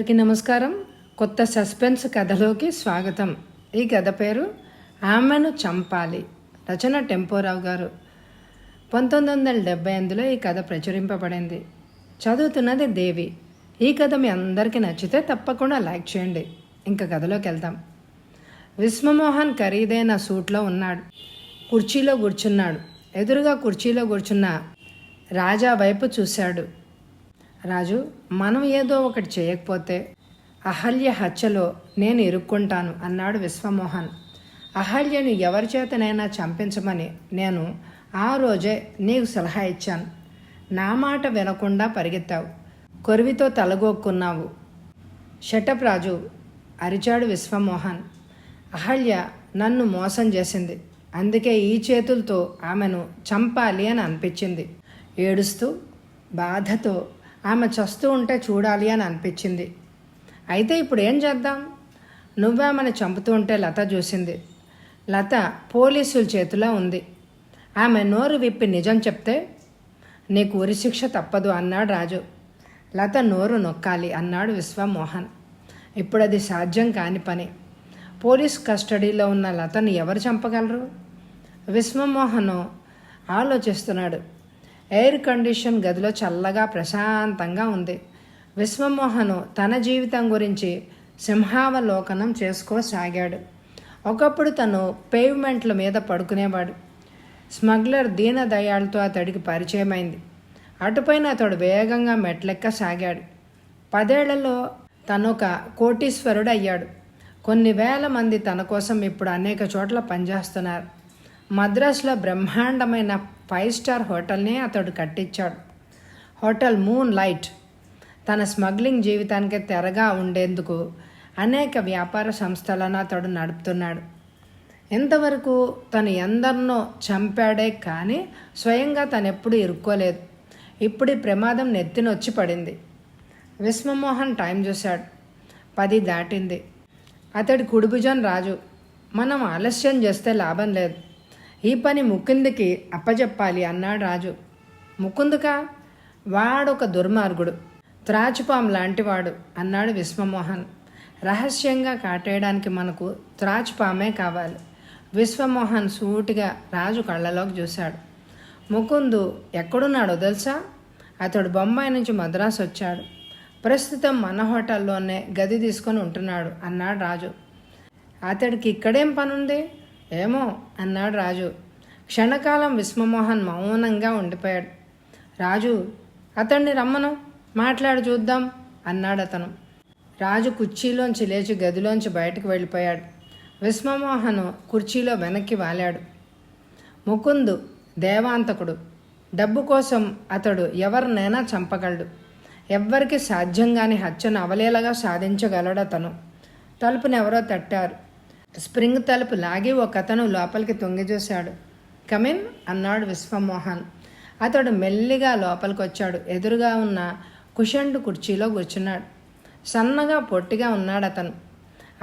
అందరికీ నమస్కారం. కొత్త సస్పెన్స్ కథలోకి స్వాగతం. ఈ కథ పేరు ఆమెను చంపాలి. రచన టెంపోరావు గారు. 1978లో ఈ కథ ప్రచురింపబడింది. చదువుతున్నది దేవి. ఈ కథ మీ అందరికీ నచ్చితే తప్పకుండా లైక్ చేయండి. ఇంకా కథలోకి వెళ్దాం. విశ్వమోహన్ ఖరీదైన సూట్లో ఉన్నాడు. కుర్చీలో కూర్చున్నాడు. ఎదురుగా కుర్చీలో కూర్చున్న రాజా వైపు చూశాడు. రాజు, మనం ఏదో ఒకటి చేయకపోతే అహల్య హత్యలో నేను ఇరుక్కుంటాను అన్నాడు విశ్వమోహన్. అహల్యను ఎవరి చేతనైనా చంపించమని నేను ఆ రోజే నీకు సలహా ఇచ్చాను. నా మాట వినకుండా పరిగెత్తావు. కొరివితో తలగొక్కున్నావు. షటప్ రాజు, అరిచాడు విశ్వమోహన్. అహల్య నన్ను మోసం చేసింది. అందుకే ఈ చేతులతో ఆమెను చంపాలి అని అనిపించింది. ఏడుస్తూ బాధతో ఆమె చస్తూ ఉంటే చూడాలి అని అనిపించింది. అయితే ఇప్పుడు ఏం చేద్దాం? నువ్వేమని చంపుతూ ఉంటే లత చూసింది. లత పోలీసుల చేతిలో ఉంది. ఆమె నోరు విప్పి నిజం చెప్తే నీకు ఉరిశిక్ష తప్పదు అన్నాడు రాజు. లత నోరు నొక్కాలి అన్నాడు విశ్వమోహన్. ఇప్పుడు అది సాధ్యం కాని పని. పోలీస్ కస్టడీలో ఉన్న లతను ఎవరు చంపగలరు? విశ్వమోహన్ ఆలోచిస్తున్నాడు. ఎయిర్ కండిషన్ గదిలో చల్లగా ప్రశాంతంగా ఉంది. విశ్వమోహన్ తన జీవితం గురించి సింహావలోకనం చేసుకోసాగాడు. ఒకప్పుడు తను పేవ్మెంట్ల మీద పడుకునేవాడు. స్మగ్లర్ దీనదయాళతో అతడికి పరిచయమైంది. అటుపైన అతడు వేగంగా మెట్లెక్కసాగాడు. 10 ఏళ్లలో తనొక కోటీశ్వరుడు అయ్యాడు. కొన్ని వేల మంది తన కోసం ఇప్పుడు అనేక చోట్ల పనిచేస్తున్నారు. మద్రాసులో బ్రహ్మాండమైన 5 స్టార్ హోటల్ని అతడు కట్టించాడు. Hotel moon light. తన స్మగ్లింగ్ జీవితానికి తెరగా ఉండేందుకు అనేక వ్యాపార సంస్థలను అతడు నడుపుతున్నాడు. ఇంతవరకు తను ఎందరినో చంపాడే కానీ స్వయంగా తను ఎప్పుడు ఇరుక్కోలేదు. ఇప్పుడు ఈ ప్రమాదం నెత్తినొచ్చి పడింది. విశ్వమోహన్ టైం చూశాడు. 10 దాటింది. అతడి కుడిభుజం రాజు. మనం ఆలస్యం చేస్తే లాభం లేదు. ఈ పని ముకుందుకి అప్పచెప్పాలి అన్నాడు రాజు. ముకుందుకా? వాడొక దుర్మార్గుడు, త్రాచుపాం లాంటివాడు అన్నాడు విశ్వమోహన్. రహస్యంగా కాటేయడానికి మనకు త్రాచుపామే కావాలి. విశ్వమోహన్ సూటిగా రాజు కళ్ళలోకి చూశాడు. ముకుందు ఎక్కడున్నాడో తెలుసా? అతడు బొంబాయి నుంచి మద్రాసు వచ్చాడు. ప్రస్తుతం మన హోటల్లోనే గది తీసుకొని ఉంటున్నాడు అన్నాడు రాజు. అతడికి ఇక్కడేం పనుంది? ఏమో అన్నాడు రాజు. క్షణకాలం విశ్వమోహన్ మౌనంగా ఉండిపోయాడు. రాజు, అతన్ని రమ్మను, మాట్లాడి చూద్దాం అన్నాడు అతను. రాజు కుర్చీలోంచి లేచి గదిలోంచి బయటకు వెళ్ళిపోయాడు. విశ్వమోహన్ కుర్చీలో వెనక్కి వాలాడు. ముకుందు దేవాంతకుడు. డబ్బు కోసం అతడు ఎవరినైనా చంపగలడు. ఎవ్వరికి సాధ్యంగాని హత్యను అవలీలగా సాధించగలడు అతను. తలుపునెవరో తట్టారు. స్ప్రింగ్ తలుపు లాగి ఒకతను లోపలికి తొంగి చూశాడు. కమిన్ అన్నాడు విశ్వమోహన్. అతడు మెల్లిగా లోపలికి వచ్చాడు. ఎదురుగా ఉన్న కుషండు కుర్చీలో కూర్చున్నాడు. సన్నగా పొట్టిగా ఉన్నాడు అతను.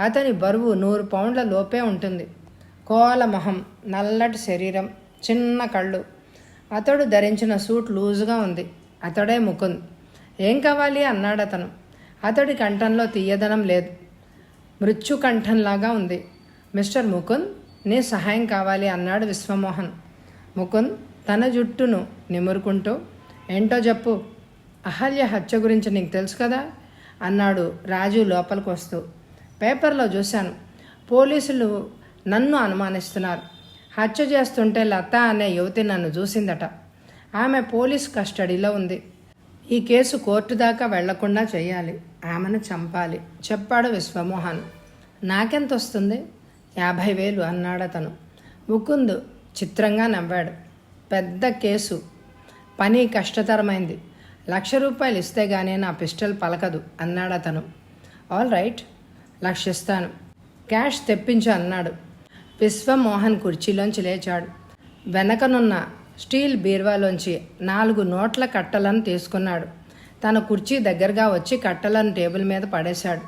అతని బరువు 100 పౌండ్ల లోపే ఉంటుంది. కోల మొహం, నల్లటి శరీరం, చిన్న కళ్ళు. అతడు ధరించిన సూట్ లూజుగా ఉంది. అతడే ముకుంద్. ఏం కావాలి అన్నాడు అతను. అతడి కంఠంలో తీయదనం లేదు. మృత్యు కంఠంలాగా ఉంది. మిస్టర్ ముకుంద్, నీ సహాయం కావాలి అన్నాడు విశ్వమోహన్. ముకుంద్ తన జుట్టును నిమురుకుంటూ, ఏంటో చెప్పు. అహల్య హత్య గురించి నీకు తెలుసు కదా అన్నాడు రాజు లోపలికి వస్తూ. పేపర్లో చూశాను. పోలీసులు నన్ను అనుమానిస్తున్నారు. హత్య చేస్తుంటే లత అనే యువతి నన్ను చూసిందట. ఆమె పోలీస్ కస్టడీలో ఉంది. ఈ కేసు కోర్టు దాకా వెళ్లకుండా చేయాలి. ఆమెను చంపాలి చెప్పాడు విశ్వమోహన్. నాకెంత వస్తుంది? 50,000 అన్నాడు అతను. ముకుంద్ చిత్రంగా నవ్వాడు. పెద్ద కేసు, పని కష్టతరమైంది. 1,00,000 రూపాయలు ఇస్తే గానీ నా పిస్టల్ పలకదు అన్నాడు అతను. ఆల్ రైట్, 1,00,000 ఇస్తాను. క్యాష్ తెప్పించు అన్నాడు. విశ్వమోహన్ కుర్చీలోంచి లేచాడు. వెనకనున్న స్టీల్ బీర్వాలోంచి 4 నోట్ల కట్టలను తీసుకున్నాడు. తన కుర్చీ దగ్గరగా వచ్చి కట్టలను టేబుల్ మీద పడేశాడు.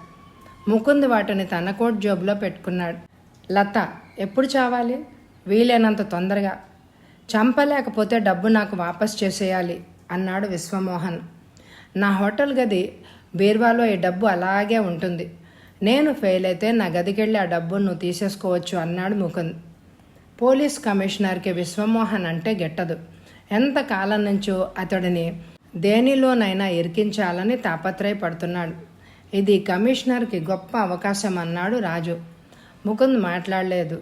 ముకుంద్ వాటిని తన కోట్ జోబులో పెట్టుకున్నాడు. లత ఎప్పుడు చావాలి? వీలైనంత తొందరగా. చంపలేకపోతే డబ్బు నాకు వాపస్ చేసేయాలి అన్నాడు విశ్వమోహన్. నా హోటల్ గది బీర్వాలో ఈ డబ్బు అలాగే ఉంటుంది. నేను ఫెయిల్ అయితే నా గదికెళ్ళి ఆ డబ్బును నువ్వు తీసేసుకోవచ్చు అన్నాడు ముకుంద్. పోలీస్ కమిషనర్కి విశ్వమోహన్ అంటే గిట్టదు. ఎంతకాలం నుంచో అతడిని దేనిలోనైనా ఇరికించాలని తాపత్రయపడుతున్నాడు. ఇది కమిషనర్కి గొప్ప అవకాశం అన్నాడు రాజు. ముకుంద్ మాట్లాడలేదు.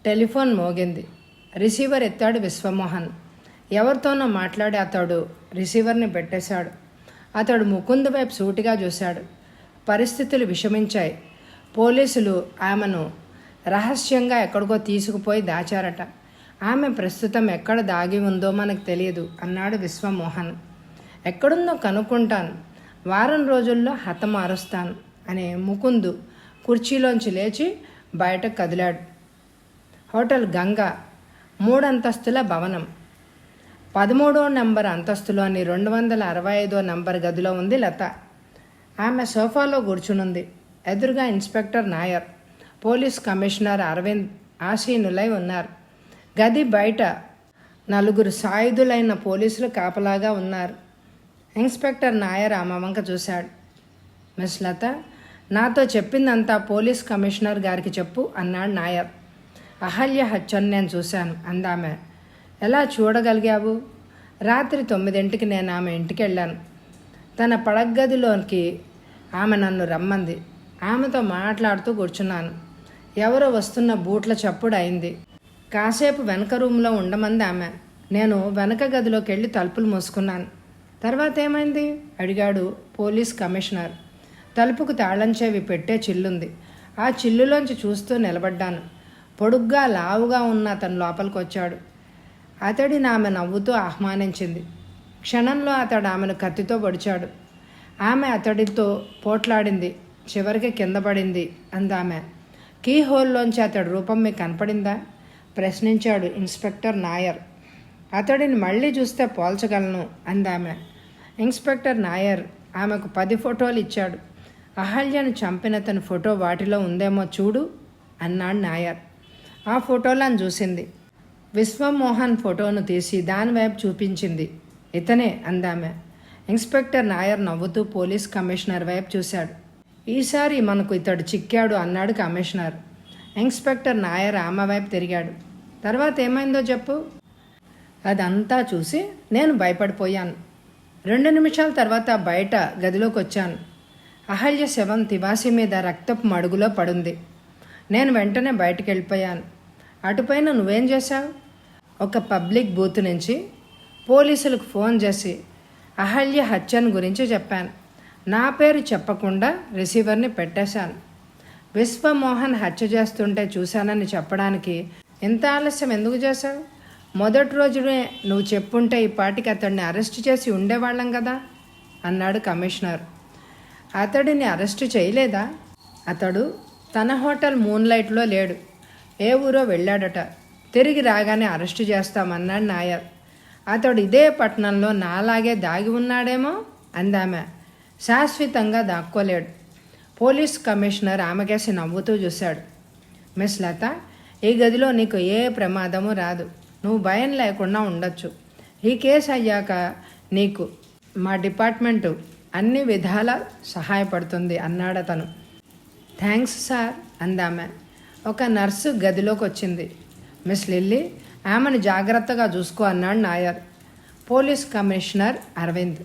టెలిఫోన్ మోగింది. రిసీవర్ ఎత్తాడు విశ్వమోహన్. ఎవరితోనో మాట్లాడి అతడు రిసీవర్ని పెట్టేశాడు. అతడు ముకుంద్ వైపు సూటిగా చూశాడు. పరిస్థితులు విషమించాయి. పోలీసులు ఆమెను రహస్యంగా ఎక్కడికో తీసుకుపోయి దాచారట. ఆమె ప్రస్తుతం ఎక్కడ దాగి ఉందో మనకు తెలియదు అన్నాడు విశ్వమోహన్. ఎక్కడుందో కనుక్కుంటాను, వారం రోజుల్లో హతమారుస్తాను అని ముకుంద్ కుర్చీలోంచి లేచి బయటకు కదిలాడు. హోటల్ గంగా 3 అంతస్తుల భవనం. 13వ నంబర్ అంతస్తులోని 265వ నంబర్ గదిలో ఉంది లత. ఆమె సోఫాలో కూర్చునుంది. ఎదురుగా inspector Nair, police commissioner Aravind ఆసీనులై ఉన్నారు. గది బయట 4 సాయుధులైన పోలీసులు కాపలాగా ఉన్నారు. ఇన్స్పెక్టర్ నాయర్ ఆమె వంక చూశాడు. మిస్ లత, నాతో చెప్పిందంతా పోలీస్ కమిషనర్ గారికి చెప్పు అన్నాడు నాయర్. అహల్య హత్యను నేను చూశాను అందామె. ఎలా చూడగలిగావు? రాత్రి 9ంటికి నేను ఆమె ఇంటికి వెళ్ళాను. తన పడగదిలోకి ఆమె నన్ను రమ్మంది. ఆమెతో మాట్లాడుతూ కూర్చున్నాను. ఎవరో వస్తున్న బూట్ల చప్పుడు అయింది. కాసేపు వెనక రూమ్లో ఉండమంది ఆమె. నేను వెనక గదిలోకి వెళ్ళి తలుపులు మూసుకున్నాను. తర్వాత ఏమైంది అడిగాడు పోలీస్ కమిషనర్. తలుపుకు తాళం చెవి పెట్టే చిల్లుంది. ఆ చిల్లులోంచి చూస్తూ నిలబడ్డాను. పొడుగ్గా లావుగా ఉన్న అతను లోపలికి వచ్చాడు. అతడిని ఆమె నవ్వుతూ ఆహ్వానించింది. క్షణంలో అతడు ఆమెను కత్తితో పొడిచాడు. ఆమె అతడితో పోట్లాడింది. చివరికి కింద పడింది అందామె. కీ హోల్లోంచి అతడి రూపం మీకు కనపడిందా? ప్రశ్నించాడు ఇన్స్పెక్టర్ నాయర్. అతడిని మళ్ళీ చూస్తే పోల్చగలను అందామె. ఇన్స్పెక్టర్ నాయర్ ఆమెకు 10 ఫోటోలు ఇచ్చాడు. అహల్యను చంపిన తన ఫోటో వాటిలో ఉందేమో చూడు అన్నాడు నాయర్. ఆ ఫోటోలను చూసింది. విశ్వమోహన్ ఫోటోను తీసి దానివైపు చూపించింది. ఇతనే అందామె. ఇన్స్పెక్టర్ నాయర్ నవ్వుతూ పోలీస్ కమిషనర్ వైపు చూశాడు. ఈసారి మనకు ఇతడు చిక్కాడు అన్నాడు కమిషనర్. ఇన్స్పెక్టర్ నాయర్ ఆమె వైపు తిరిగాడు. తర్వాత ఏమైందో చెప్పు. అదంతా చూసి నేను భయపడిపోయాను. 2 నిమిషాల తర్వాత బయట గదిలోకి వచ్చాను. అహల్య శవం తివాసి మీద రక్తపు మడుగులో పడుంది. నేను వెంటనే బయటికి వెళ్ళిపోయాను. అటుపైన నువ్వేం చేశావు? ఒక పబ్లిక్ బూత్ నుంచి పోలీసులకు ఫోన్ చేసి అహల్య హత్యను గురించి చెప్పాను. నా పేరు చెప్పకుండా రిసీవర్ని పెట్టేశాను. విశ్వమోహన్ హత్య చేస్తుంటే చూశానని చెప్పడానికి ఎంత ఆలస్యం ఎందుకు చేశావు? మొదటి రోజునే నువ్వు చెప్పుంటే ఈ పాటికి అతడిని అరెస్ట్ చేసి ఉండేవాళ్ళం కదా అన్నాడు కమిషనర్. అతడిని అరెస్టు చేయలేదా? అతడు తన హోటల్ మూన్లైట్లో లేడు. ఏ ఊరో వెళ్ళాడట. తిరిగి రాగానే అరెస్టు చేస్తామన్నాడు నాయర్. అతడు ఇదే పట్టణంలో నాలాగే దాగి ఉన్నాడేమో అందామె. శాశ్వతంగా దాక్కోలేడు. పోలీస్ కమిషనర్ ఆమెకేసి నవ్వుతూ చూశాడు. మిస్ లత, ఈ గదిలో నీకు ఏ ప్రమాదము రాదు. నువ్వు భయం లేకుండా ఉండొచ్చు. ఈ కేసు అయ్యాక నీకు మా డిపార్ట్మెంటు అన్ని విధాల సహాయపడుతుంది అన్నాడతను. థ్యాంక్స్ సార్ అందామె. ఒక నర్సు గదిలోకి వచ్చింది. మిస్ లిల్లీ, ఆమెను జాగ్రత్తగా చూసుకో అన్నాడు Nair. Police commissioner Arvind,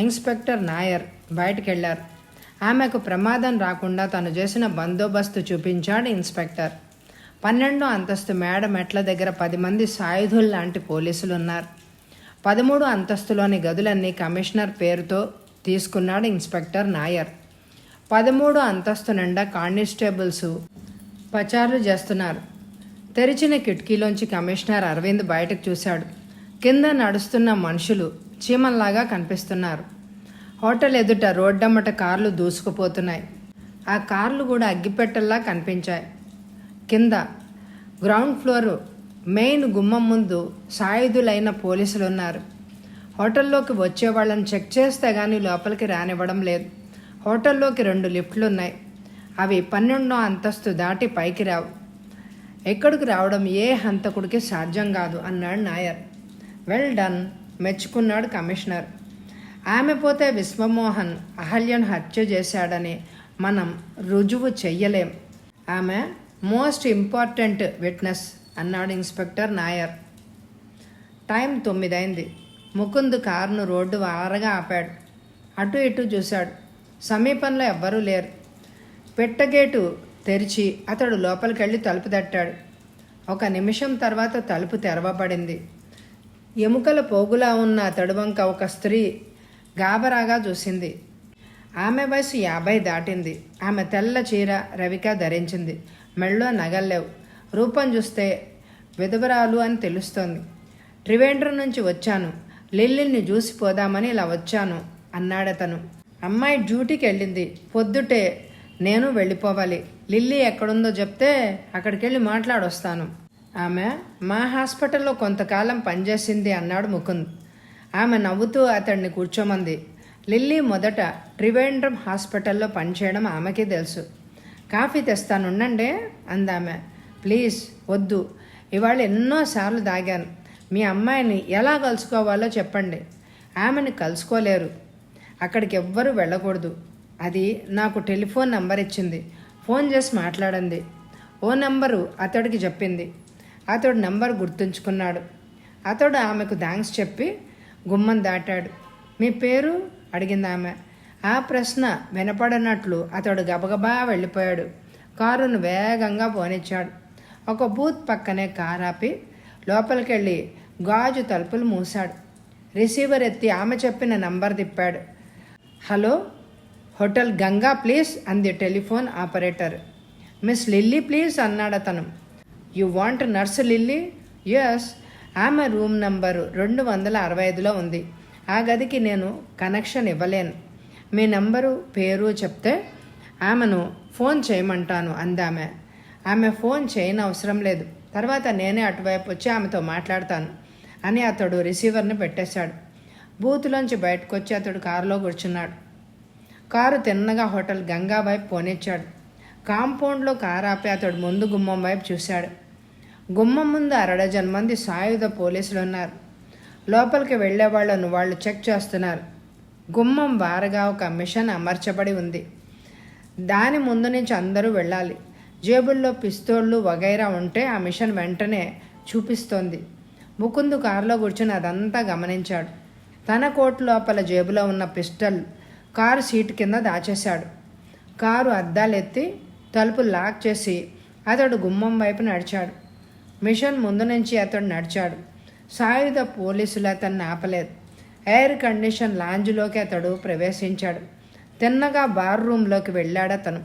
inspector Nair బయటికి వెళ్ళారు. ఆమెకు ప్రమాదం రాకుండా తను చేసిన బందోబస్తు చూపించాడు ఇన్స్పెక్టర్. 12వ అంతస్తు మేడ మెట్ల దగ్గర 10 మంది సాయుధులు లాంటి పోలీసులు ఉన్నారు. 13వ అంతస్తులోని గదులన్నీ కమిషనర్ పేరుతో తీసుకున్నాడు ఇన్స్పెక్టర్ నాయర్. 13వ అంతస్తు నిండా కానిస్టేబుల్స్ పచారులు చేస్తున్నారు. తెరిచిన కిటికీలోంచి కమిషనర్ అరవింద్ బయటకు చూశాడు. కింద నడుస్తున్న మనుషులు చీమల్లాగా కనిపిస్తున్నారు. హోటల్ ఎదుట రోడ్డమ్మట కార్లు దూసుకుపోతున్నాయి. ఆ కార్లు కూడా అగ్గిపెట్టెల్లా కనిపించాయి. కింద గ్రౌండ్ ఫ్లోర్ మెయిన్ గుమ్మం ముందు సాయుధులైన పోలీసులు ఉన్నారు. హోటల్లోకి వచ్చే వాళ్ళని చెక్ చేస్తే కానీ లోపలికి రానివ్వడం లేదు. హోటల్లోకి 2 లిఫ్ట్లు ఉన్నాయి. అవి 12వ అంతస్తు దాటి పైకి రావు. ఎక్కడికి రావడం ఏ హంతకుడికి సాధ్యం కాదు అన్నాడు నాయర్. వెల్ డన్ మెచ్చుకున్నాడు కమిషనర్. ఆమె పోతే విశ్వమోహన్ అహల్యను హత్య చేశాడని మనం రుజువు చెయ్యలేం. ఆమె మోస్ట్ ఇంపార్టెంట్ విట్నెస్ అన్నాడు ఇన్స్పెక్టర్ నాయర్. టైం 9 అయింది. ముకుంద్ కారును రోడ్డు వారగా ఆపాడు. అటు ఇటు చూశాడు. సమీపంలో ఎవ్వరూ లేరు. పెట్టగేటు తెరిచి అతడు లోపలికెళ్ళి తలుపు తట్టాడు. 1 నిమిషం తర్వాత తలుపు తెరవబడింది. ఎముకల పోగులా ఉన్న అతడు వంక ఒక స్త్రీ గాబరాగా చూసింది. ఆమె వయసు 50 దాటింది. ఆమె తెల్ల చీర రవిక ధరించింది. మెళ్ళో నగల్లేవు. రూపం చూస్తే విధవరాలు అని తెలుస్తోంది. త్రివేంద్రం నుంచి వచ్చాను, లిల్లీని చూసిపోదామని ఇలా వచ్చాను అన్నాడతను. అమ్మాయి డ్యూటీకి వెళ్ళింది. పొద్దుటే నేను వెళ్ళిపోవాలి. లిల్లీ ఎక్కడుందో చెప్తే అక్కడికి వెళ్ళి మాట్లాడొస్తాను. ఆమె మా హాస్పిటల్లో కొంతకాలం పనిచేసింది అన్నాడు ముకుంద్. ఆమె నవ్వుతూ అతడిని కూర్చోమంది. లిల్లీ మొదట త్రివేంద్రం హాస్పిటల్లో పనిచేయడం ఆమెకి తెలుసు. కాఫీ తెస్తానుండండి అందామె. ప్లీజ్ వద్దు, ఇవాళ ఎన్నోసార్లు దాగాను. మీ అమ్మాయిని ఎలా కలుసుకోవాలో చెప్పండి. ఆమెను కలుసుకోలేరు. అక్కడికి ఎవ్వరూ వెళ్ళకూడదు. అది నాకు టెలిఫోన్ నంబర్ ఇచ్చింది. ఫోన్ చేసి మాట్లాడింది. ఓ నంబరు అతడికి చెప్పింది. అతడు నంబర్ గుర్తుంచుకున్నాడు. అతడు ఆమెకు థ్యాంక్స్ చెప్పి గుమ్మం దాటాడు. మీ పేరు అడిగింది ఆమె. ఆ ప్రశ్న వినపడినట్లు అతడు గబగబా వెళ్ళిపోయాడు. కారును వేగంగా పోనిచ్చాడు. ఒక బూత్ పక్కనే కారు ఆపి లోపలికెళ్ళి గాజు తలుపులు మూశాడు. రిసీవర్ ఎత్తి ఆమె చెప్పిన నంబర్ తిప్పాడు. హలో, హోటల్ గంగా ప్లీజ్ అంది telephone operator. Miss Lily please అన్నాడతను. You want nurse Lily? Yes. ఆమె రూమ్ నంబరు 265లో ఉంది. ఆ గదికి నేను కనెక్షన్ ఇవ్వలేను. మీ నంబరు పేరు చెప్తే ఆమెను ఫోన్ చేయమంటాను అందామె. ఆమె ఫోన్ చేయనవసరం లేదు, తర్వాత నేనే అటువైపు వచ్చి ఆమెతో మాట్లాడతాను అని అతడు రిసీవర్ని పెట్టేశాడు. బూత్లోంచి బయటకు వచ్చి అతడు కారులో కూర్చున్నాడు. కారు తిన్నగా హోటల్ గంగా వైపు పోనిచ్చాడు. కాంపౌండ్లో కారు ఆపి అతడు ముందు గుమ్మం వైపు చూశాడు. గుమ్మం ముందు 60 మంది సాయుధ పోలీసులు ఉన్నారు. లోపలికి వెళ్లే వాళ్లను వాళ్ళు చెక్ చేస్తున్నారు. గుమ్మం వారగా ఒక మిషన్ అమర్చబడి ఉంది. దాని ముందు నుంచి అందరూ వెళ్ళాలి. జేబుల్లో పిస్తోళ్ళు వగైరా ఉంటే ఆ మిషన్ వెంటనే చూపిస్తోంది. ముకుంద్ కారులో కూర్చుని అదంతా గమనించాడు. తన కోటు లోపల జేబులో ఉన్న పిస్టల్ కారు సీటు కింద దాచేశాడు. కారు అద్దాలెత్తి తలుపు లాక్ చేసి అతడు గుమ్మం వైపు నడిచాడు. మిషన్ ముందు నుంచి అతడు నడిచాడు. సాయుధ పోలీసులు అతన్ని ఆపలేదు. ఎయిర్ కండిషన్ లాంజ్లోకి అతడు ప్రవేశించాడు. తిన్నగా బార్ రూమ్లోకి వెళ్ళాడతను.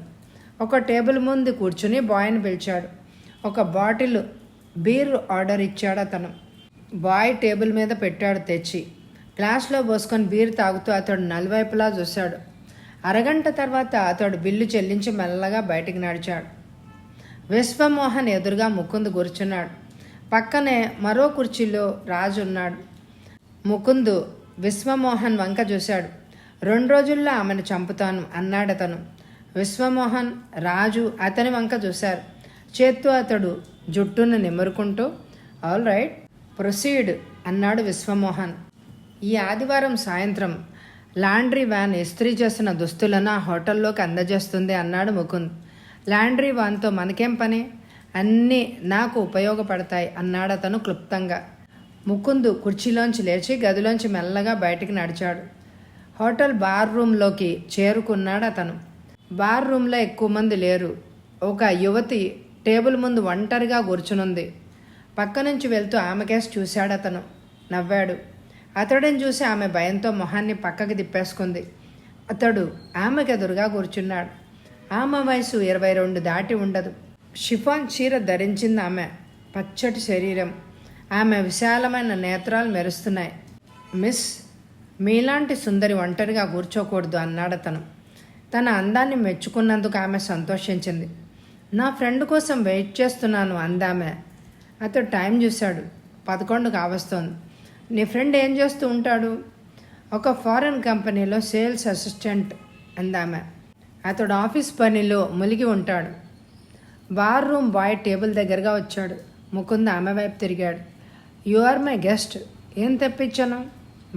ఒక టేబుల్ ముందు కూర్చుని బాయ్ని పిలిచాడు. ఒక బాటిల్ బీర్ ఆర్డర్ ఇచ్చాడు అతను. బాయ్ టేబుల్ మీద పెట్టాడు తెచ్చి. గ్లాస్లో పోసుకొని బీర్ తాగుతూ అతడు నలువైపులా చూశాడు. అరగంట తర్వాత అతడు బిల్లు చెల్లించి మెల్లగా బయటికి నడిచాడు. విశ్వమోహన్ ఎదురుగా ముకుంద్ కూర్చున్నాడు. పక్కనే మరో కుర్చీలో రాజు ఉన్నాడు. ముకుంద్ విశ్వమోహన్ వంక చూశాడు. 2 రోజుల్లో ఆమెను చంపుతాను అన్నాడతను. విశ్వమోహన్, రాజు అతని వంక చూశారు. చేత్తో అతడు జుట్టును నిమురుకుంటూ ఆల్ రైట్ ప్రొసీడ్ అన్నాడు విశ్వమోహన్. ఈ ఆదివారం సాయంత్రం లాండ్రీ వ్యాన్ ఇస్త్రీ చేసిన దుస్తులను ఆ హోటల్లోకి అందజేస్తుంది అన్నాడు ముకుంద్. లాండ్రీ వ్యాన్తో మనకేం పని? అన్నీ నాకు ఉపయోగపడతాయి అన్నాడతను క్లుప్తంగా. ముకుంద్ కుర్చీలోంచి లేచి గదిలోంచి మెల్లగా బయటికి నడిచాడు. హోటల్ బార్ రూమ్లోకి చేరుకున్నాడు అతను. బార్ రూమ్లో ఎక్కువ మంది లేరు. ఒక యువతి టేబుల్ ముందు ఒంటరిగా కూర్చునుంది. పక్క నుంచి వెళ్తూ ఆమెకేసి చూశాడు అతను. నవ్వాడు. అతడిని చూసి ఆమె భయంతో మొహాన్ని పక్కకి తిప్పేసుకుంది. అతడు ఆమెకెదురుగా కూర్చున్నాడు. ఆమె వయసు 22 దాటి ఉండదు. షిఫాన్ చీర ధరించింది ఆమె. పచ్చటి శరీరం. ఆమె విశాలమైన నేత్రాలు మెరుస్తున్నాయి. మిస్, మీలాంటి సుందరి ఒంటరిగా కూర్చోకూడదు అన్నాడతను. తన అందాన్ని మెచ్చుకున్నందుకు ఆమె సంతోషించింది. నా ఫ్రెండ్ కోసం వెయిట్ చేస్తున్నాను అందామె. అతడు టైం చూశాడు. 11 కావస్తోంది. నీ ఫ్రెండ్ ఏం చేస్తూ ఉంటాడు? ఒక ఫారెన్ కంపెనీలో సేల్స్ అసిస్టెంట్ అందామె. అతడు ఆఫీస్ పనిలో మునిగి ఉంటాడు. బార్ రూమ్ బాయ్ టేబుల్ దగ్గరగా వచ్చాడు. ముకుంద్ ఆమె వైపు తిరిగాడు. You are my guest. ఏం తెప్పించాను?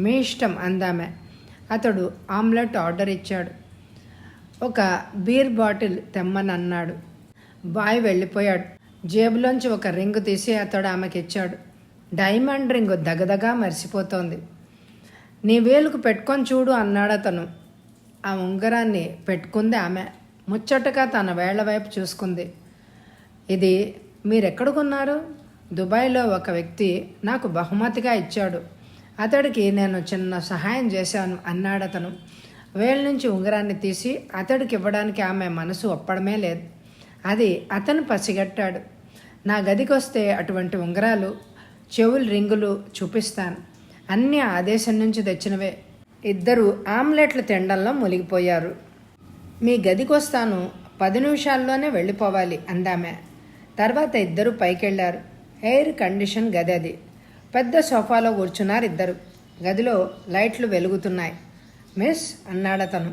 మీ ఇష్టం అందామె. అతడు ఆమ్లెట్ ఆర్డర్ ఇచ్చాడు. ఒక బీర్ బాటిల్ తెమ్మని అన్నాడు. బాయ్ వెళ్ళిపోయాడు. జేబులోంచి ఒక రింగు తీసి అతడు ఆమెకి ఇచ్చాడు. డైమండ్ రింగు దగదగా మరిసిపోతోంది. నీ వేలుకు పెట్టుకొని చూడు అన్నాడు అతను. ఆ ఉంగరాన్ని పెట్టుకుంది ఆమె. ముచ్చటగా తన వేళ్ల వైపు చూసుకుంది. ఇది మీరెక్కడ కొన్నారు? దుబాయ్లో ఒక వ్యక్తి నాకు బహుమతిగా ఇచ్చాడు. అతడికి నేను చిన్న సహాయం చేశాను అన్నాడు అతను. వేళ్ళ నుంచి ఉంగరాన్ని తీసి అతడికి ఇవ్వడానికి ఆమె మనసు ఒప్పడమే లేదు. అది అతను పసిగట్టాడు. నా గదికి వస్తే అటువంటి ఉంగరాలు, చెవులు, రింగులు చూపిస్తాను. అన్నీ ఆ దేశం నుంచి తెచ్చినవే. ఇద్దరు ఆమ్లెట్లు తినడంలో మునిగిపోయారు. మీ గదికి వస్తాను, 10 నిమిషాల్లోనే వెళ్ళిపోవాలి అందామె. తర్వాత ఇద్దరు పైకెళ్లారు. ఎయిర్ కండిషన్ గది అది. పెద్ద సోఫాలో కూర్చున్నారు ఇద్దరు. గదిలో లైట్లు వెలుగుతున్నాయి. మిస్ అన్నాడతను.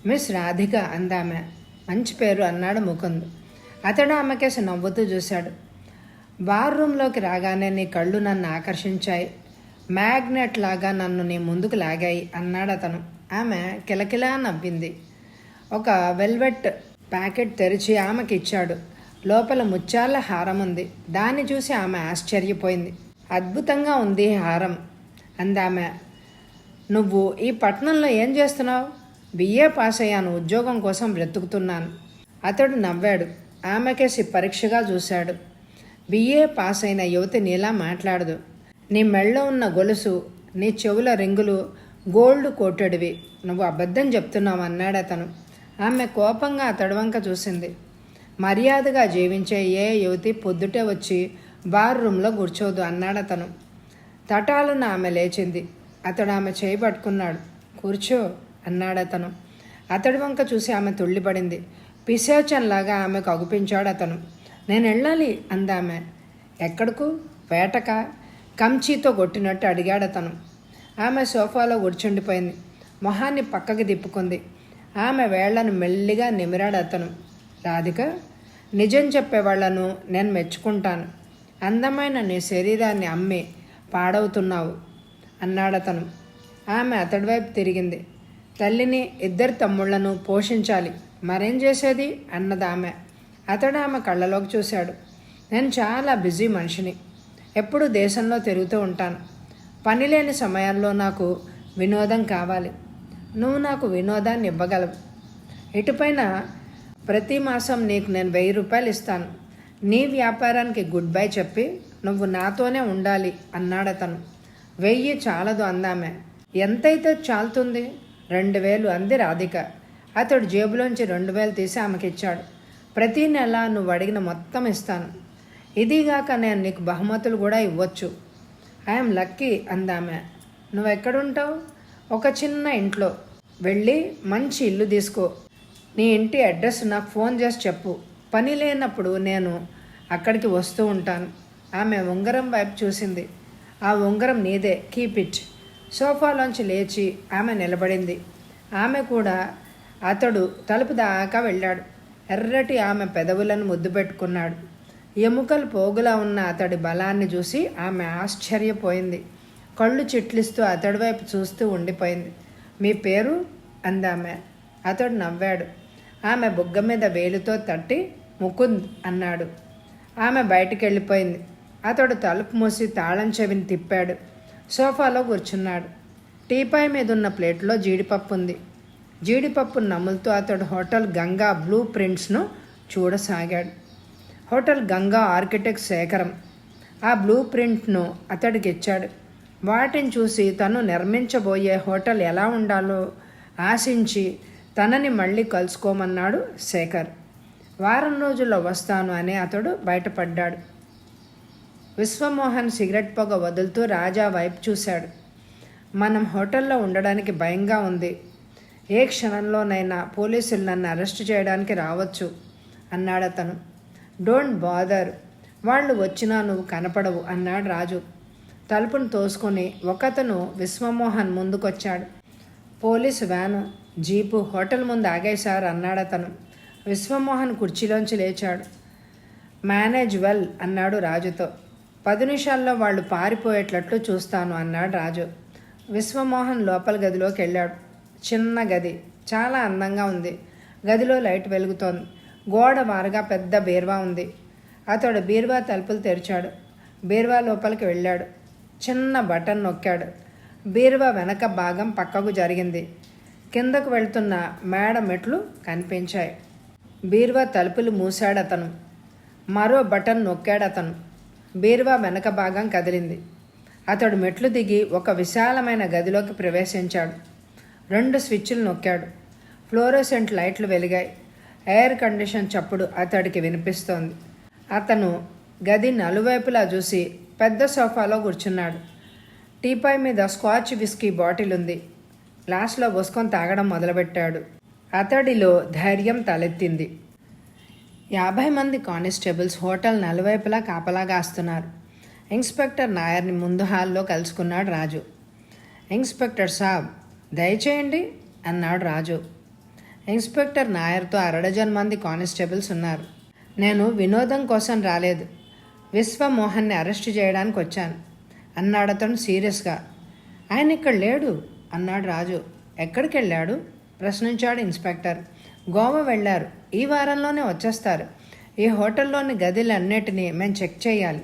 మిస్ రాధిక అందామె. మంచి పేరు అన్నాడు ముకుంద్. అతడు ఆమెకేసి నవ్వుతూ చూశాడు. బార్ రూమ్లోకి రాగానే నీ కళ్ళు నన్ను ఆకర్షించాయి. మ్యాగ్నెట్ లాగా నన్ను నీ ముందుకు లాగాయి అన్నాడు అతను. ఆమె కిలకిలా నవ్వింది. ఒక వెల్వెట్ ప్యాకెట్ తెరిచి ఆమెకి ఇచ్చాడు. లోపల ముత్యాల హారం ఉంది. దాన్ని చూసి ఆమె ఆశ్చర్యపోయింది. అద్భుతంగా ఉంది హారం అందామె. నువ్వు ఈ పట్టణంలో ఏం చేస్తున్నావు? బిఏ పాస్ అయ్యాను, ఉద్యోగం కోసం వెతుకుతున్నాను. అతడు నవ్వాడు. ఆమెకేసి పరీక్షగా చూశాడు. బిఏ పాస్ అయిన యువతి నీలా మాట్లాడదు. నీ మెళ్ళో ఉన్న గొలుసు, నీ చెవుల రింగులు గోల్డ్ కోటెడ్వి. నువ్వు అబద్ధం చెప్తున్నావు అన్నాడు అతను. ఆమె కోపంగా అతడి వంక చూసింది. మర్యాదగా జీవించే ఏ యువతి పొద్దుటే వచ్చి బార్ రూమ్లో కూర్చోదు అన్నాడు అతను. తటాలున ఆమె లేచింది. అతడు ఆమె చేయి పట్టుకున్నాడు. కూర్చో అన్నాడు అతను. అతడి వంక చూసి ఆమె తుళ్ళిపడింది. పిశాచంలాగా ఆమెకు అగుపించాడు అతను. నేను వెళ్ళాలి అందామె. ఎక్కడకు? వేటక? కంచీతో కొట్టినట్టు అడిగాడు అతను. ఆమె సోఫాలో కూర్చుండిపోయింది. మొహాన్ని పక్కకి తిప్పుకుంది. ఆమె వేళ్లను మెల్లిగా నిమిరాడు అతను. రాధిక, నిజం చెప్పేవాళ్లను నేను మెచ్చుకుంటాను. అందమైన నీ శరీరాన్ని అమ్మి పాడవుతున్నావు అన్నాడతను. ఆమె అతడి వైపు తిరిగింది. తల్లిని, 2 తమ్ముళ్లను పోషించాలి, మరేం చేసేది అన్నది ఆమె. అతడు ఆమె కళ్ళలోకి చూశాడు. నేను చాలా బిజీ మనిషిని. ఎప్పుడు దేశంలో తిరుగుతూ ఉంటాను. పనిలేని సమయాల్లో నాకు వినోదం కావాలి. నువ్వు నాకు వినోదాన్ని ఇవ్వగలవు. ఇటుపైన ప్రతి మాసం నీకు నేను 1000 రూపాయలు ఇస్తాను. నీ వ్యాపారానికి గుడ్ బై చెప్పి నువ్వు నాతోనే ఉండాలి అన్నాడతను. 1000 చాలదు అందామె. ఎంతైతే చాలుతుంది? 2000 అంది రాధిక. అతడు జేబులోంచి 2000 తీసి ఆమెకిచ్చాడు. ప్రతీ నెల నువ్వు అడిగిన మొత్తం ఇస్తాను. ఇదిగాక నేను నీకు బహుమతులు కూడా ఇవ్వచ్చు. ఐఎమ్ లక్కీ అందామె. నువ్వెక్కడుంటావు? ఒక చిన్న ఇంట్లో. వెళ్ళి మంచి ఇల్లు తీసుకో. నీ ఇంటి అడ్రస్ నాకు ఫోన్ చేసి చెప్పు. పని లేనప్పుడు నేను అక్కడికి వస్తూ ఉంటాను. ఆమె ఉంగరం వైపు చూసింది. ఆ ఉంగరం నీదే, కీప్ ఇట్. సోఫాలోంచి లేచి ఆమె నిలబడింది. ఆమె కూడా. అతడు తలుపు దాకా వెళ్ళాడు. ఎర్రటి ఆమె పెదవులను ముద్దు పెట్టుకున్నాడు. ఎముకలు పోగులా ఉన్న అతడి బలాన్ని చూసి ఆమె ఆశ్చర్యపోయింది. కళ్ళు చిట్లిస్తూ అతడి వైపు చూస్తూ ఉండిపోయింది. మీ పేరు అందామె. అతడు నవ్వాడు. ఆమె బుగ్గ మీద వేలుతో తట్టి ముకుంద్ అన్నాడు. ఆమె బయటికి వెళ్ళిపోయింది. అతడు తలుపు మూసి తాళం చెవిని తిప్పాడు. సోఫాలో కూర్చున్నాడు. టీపాయ్ మీద ఉన్న ప్లేట్లో జీడిపప్పు ఉంది. జీడిపప్పును నములుతూ అతడు హోటల్ గంగా బ్లూ ప్రింట్స్ను చూడసాగాడు. హోటల్ గంగా ఆర్కిటెక్ట్ శేఖరం ఆ బ్లూ ప్రింట్ను అతడికి ఇచ్చాడు. వాటిని చూసి తను నిర్మించబోయే హోటల్ ఎలా ఉండాలో ఆశించి తనని మళ్ళీ కలుసుకోమన్నాడు శేఖర్. వారం రోజుల్లో వస్తాను అని అతడు బయటపడ్డాడు. విశ్వమోహన్ సిగరెట్ పొగ వదులుతూ రాజా వైపు చూశాడు. మనం హోటల్లో ఉండడానికి భయంగా ఉంది. ఏ క్షణంలోనైనా పోలీసులు నన్ను అరెస్ట్ చేయడానికి రావచ్చు అన్నాడు అతను. డోంట్ బాదర్, వాళ్ళు వచ్చినా నువ్వు కనపడవు అన్నాడు రాజు. తలుపును తోసుకొని ఒకతను విశ్వమోహన్ ముందుకొచ్చాడు. పోలీసు వ్యాను, జీపు హోటల్ ముందు ఆగాయి సార్ అన్నాడు అతను. విశ్వమోహన్ కుర్చీలోంచి లేచాడు. మేనేజ్ వెల్ అన్నాడు రాజుతో. 10 నిమిషాల్లో వాళ్ళు పారిపోయేటట్లు చూస్తాను అన్నాడు రాజు. విశ్వమోహన్ లోపల గదిలోకి వెళ్ళాడు. చిన్న గది చాలా అందంగా ఉంది. గదిలో లైట్ వెలుగుతోంది. గోడ వారుగా పెద్ద బీరువా ఉంది. అతడు బీరువా తలుపులు తెరిచాడు. బీరువా లోపలికి వెళ్ళాడు. చిన్న బటన్ నొక్కాడు. బీరువా వెనక భాగం పక్కకు జరిగింది. కిందకు వెళ్తున్న మేడ మెట్లు కనిపించాయి. బీరువా తలుపులు మూశాడతను. మరో బటన్ నొక్కాడతను. బీరువా వెనక భాగం కదిలింది. అతడు మెట్లు దిగి ఒక విశాలమైన గదిలోకి ప్రవేశించాడు. 2 స్విచ్లు నొక్కాడు. ఫ్లోరోసెంట్ లైట్లు వెలిగాయి. ఎయిర్ కండిషన్ చప్పుడు అతడికి వినిపిస్తోంది. అతను గది నలువైపులా చూసి పెద్ద సోఫాలో కూర్చున్నాడు. టీపాయ్ మీద స్కాచ్ విస్కీ బాటిల్ ఉంది. గ్లాస్లో పోసుకొని తాగడం మొదలుపెట్టాడు. అతడిలో ధైర్యం తలెత్తింది. 50 మంది కానిస్టేబుల్స్ హోటల్ నలువైపులా కాపలా కాస్తున్నారు. ఇన్స్పెక్టర్ నాయర్ని ముందు హాల్లో కలుసుకున్నాడు రాజు. ఇన్స్పెక్టర్ సాబ్, దయచేయండి అన్నాడు రాజు. ఇన్స్పెక్టర్ నాయర్తో 60 మంది కానిస్టేబుల్స్ ఉన్నారు. నేను వినోదం కోసం రాలేదు, విశ్వమోహన్ని అరెస్ట్ చేయడానికి వచ్చాను అన్నాడతను సీరియస్గా. ఆయన ఇక్కడ లేడు అన్నాడు రాజు. ఎక్కడికి వెళ్ళాడు ప్రశ్నించాడు ఇన్స్పెక్టర్. గోవా వెళ్ళారు. ఈ వారంలోనే వచ్చేస్తారు. ఈ హోటల్లోని గదులన్నిటినీ మేము చెక్ చేయాలి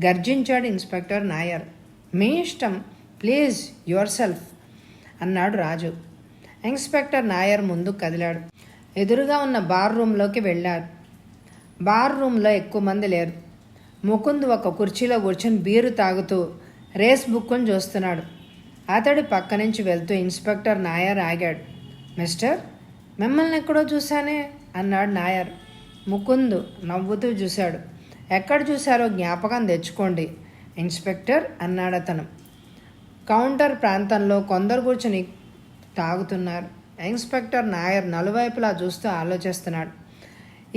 గర్జించాడు ఇన్స్పెక్టర్ నాయర్. మీ ఇష్టం, ప్లీజ్ యువర్ సెల్ఫ్ అన్నాడు రాజు. ఇన్స్పెక్టర్ నాయర్ ముందుకు కదిలాడు. ఎదురుగా ఉన్న బార్ రూమ్లోకి వెళ్ళారు. బార్ రూమ్లో ఎక్కువ మంది లేరు. ముకుంద్ ఒక కుర్చీలో కూర్చొని బీరు తాగుతూ రేస్ బుక్కుని చూస్తున్నాడు. అతడి పక్క నుంచి వెళ్తూ ఇన్స్పెక్టర్ నాయర్ ఆగాడు. మిస్టర్, మిమ్మల్ని ఎక్కడో చూశానే అన్నాడు నాయర్. ముకుంద్ నవ్వుతూ చూశాడు. ఎక్కడ చూశారో జ్ఞాపకం తెచ్చుకోండి ఇన్స్పెక్టర్ అన్నాడు అతను. కౌంటర్ ప్రాంతంలో కొందరు కూర్చొని తాగుతున్నారు. ఇన్స్పెక్టర్ నాయర్ నలువైపులా చూస్తూ ఆలోచిస్తున్నాడు.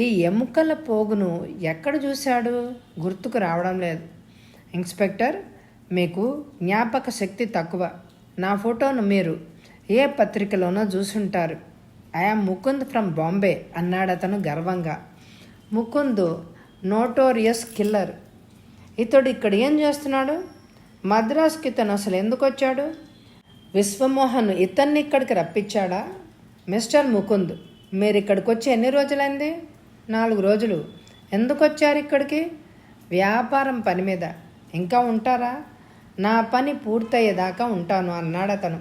ఈ ఎముకల పోగును ఎక్కడ చూశాడు గుర్తుకు రావడం లేదు. ఇన్స్పెక్టర్, మీకు జ్ఞాపక శక్తి తక్కువ. నా ఫోటోను మీరు ఏ పత్రికలోనో చూసుంటారు. ఐఎమ్ ముకుంద్ ఫ్రమ్ బాంబే అన్నాడు అతను గర్వంగా. Mukund notorious killer. ఇతడు ఇక్కడ ఏం చేస్తున్నాడు? మద్రాస్కి ఇతను అసలు ఎందుకు వచ్చాడు? విశ్వమోహన్ ఇతన్ని ఇక్కడికి రప్పించాడా? మిస్టర్ ముకుంద్, మీరు ఇక్కడికి వచ్చి ఎన్ని రోజులైంది? 4 రోజులు. ఎందుకు వచ్చారు ఇక్కడికి? వ్యాపారం పని మీద. ఇంకా ఉంటారా? నా పని పూర్తయ్యేదాకా ఉంటాను అన్నాడు అతను.